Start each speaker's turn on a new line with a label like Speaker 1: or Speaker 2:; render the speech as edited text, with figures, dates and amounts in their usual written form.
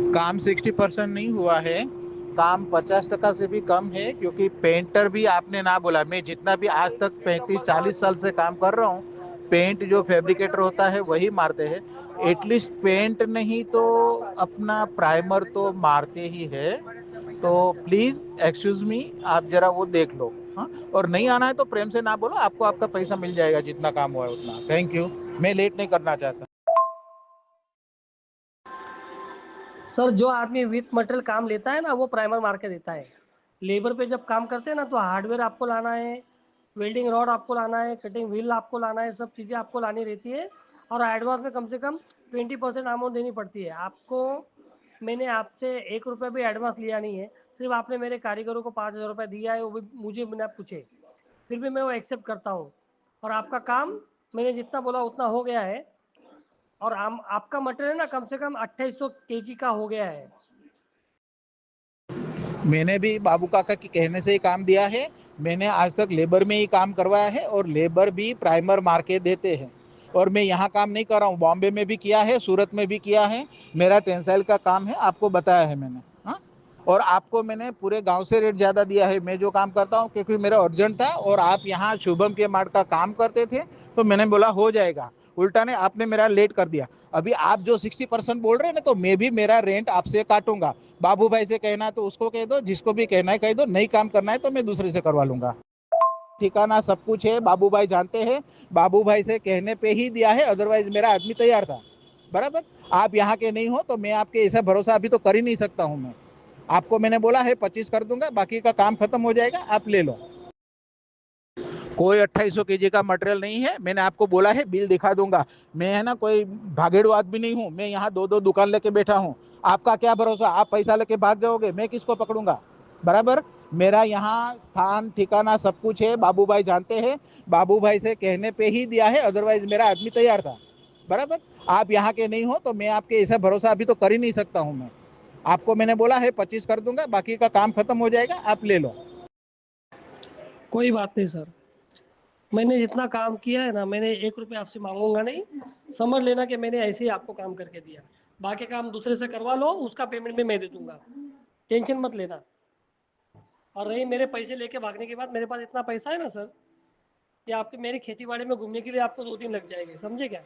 Speaker 1: काम 60% नहीं हुआ है, काम 50% से भी कम है, क्योंकि पेंटर भी आपने ना बोला। मैं जितना भी आज तक 35-40 साल से काम कर रहा हूँ, पेंट जो फैब्रिकेटर होता है वही मारते हैं। एटलीस्ट पेंट नहीं तो अपना प्राइमर तो मारते ही है। तो प्लीज एक्सक्यूज मी, आप जरा वो देख लो। हाँ, और नहीं आना है तो प्रेम से ना बोलो, आपको आपका पैसा मिल जाएगा, जितना काम हुआ है उतना। Thank you. मैं लेट नहीं करना चाहता।
Speaker 2: सर, जो आदमी विथ मटेरियल काम लेता है ना, वो प्राइमर मार के देता है। लेबर पे जब काम करते हैं ना, तो हार्डवेयर आपको लाना है, वेल्डिंग रॉड आपको लाना है, कटिंग व्हील आपको लाना है, सब चीज़ें आपको लानी रहती है। और एडवांस में कम से कम 20% अमाउंट देनी पड़ती है आपको। मैंने आपसे 1 रुपया भी एडवांस लिया नहीं है, सिर्फ आपने मेरे कारीगरों को 5,000 रुपये दिया है, वो भी मुझे बिना पूछे। फिर भी मैं वो एक्सेप्ट करता हूँ। और आपका काम मैंने जितना बोला उतना हो गया है। और आपका मटेरियल ना कम से कम 2800 केजी का हो गया है।
Speaker 1: मैंने भी बाबू काका के कहने से ही काम दिया है। मैंने आज तक लेबर में ही काम करवाया है, और लेबर भी प्राइमर मार के देते हैं। और मैं यहाँ काम नहीं कर रहा हूँ, बॉम्बे में भी किया है, सूरत में भी किया है। मेरा टेंसाइल का काम है, आपको बताया है मैंने। हाँ, और आपको मैंने पूरे गांव से रेट ज़्यादा दिया है, मैं जो काम करता हूँ, क्योंकि मेरा अर्जेंट था और आप यहाँ शुभम के मार्ट का काम करते थे, तो मैंने बोला हो जाएगा। उल्टा ने आपने मेरा लेट कर दिया। अभी आप जो 60% बोल रहे हैं ना, तो मैं भी मेरा रेंट आपसे काटूंगा। बाबू भाई से कहना है तो उसको कह दो, जिसको भी कहना है कह दो। नहीं काम करना है तो मैं दूसरे से करवा लूंगा। ठिकाना सब कुछ है, बाबू भाई जानते हैं। बाबू भाई से कहने पे ही दिया है, अदरवाइज मेरा आदमी तैयार था। बराबर। आप यहाँ के नहीं हो तो मैं आपके ऐसा भरोसा अभी तो कर ही नहीं सकता हूँ मैं। आपको मैंने बोला है 25 कर दूंगा, बाकी का काम खत्म हो जाएगा, आप ले लो। कोई 2800 केजी का मटेरियल नहीं है, मैंने आपको बोला है, बिल दिखा दूंगा। मैं है ना कोई भागेड़ू आदमी नहीं हूँ, मैं यहाँ दो दो दुकान लेके बैठा हूँ। आपका क्या भरोसा, आप पैसा लेके भाग जाओगे, मैं किसको पकड़ूंगा। बराबर। मेरा यहाँ स्थान ठिकाना सब कुछ है, बाबू भाई जानते हैं। बाबू भाई से कहने पे ही दिया है, अदरवाइज मेरा आदमी तैयार था। बराबर। आप यहाँ के नहीं हो तो मैं आपके ऐसा भरोसा अभी तो कर ही नहीं सकता हूँ मैं। आपको मैंने बोला है 25 कर दूंगा, बाकी का काम खत्म हो जाएगा, आप ले लो।
Speaker 2: कोई बात नहीं सर, मैंने जितना काम किया है ना, मैंने 1 रुपया आपसे मांगूंगा नहीं। समझ लेना कि मैंने ऐसे ही आपको काम करके दिया। बाकी काम दूसरे से करवा लो, उसका पेमेंट भी मैं दे दूंगा। टेंशन मत लेना। और रही मेरे पैसे लेके भागने की बात, मेरे पास इतना पैसा है ना सर, कि आपके मेरी खेती बाड़ी में घूमने के लिए आपको 2 दिन लग जाएंगे, समझे क्या।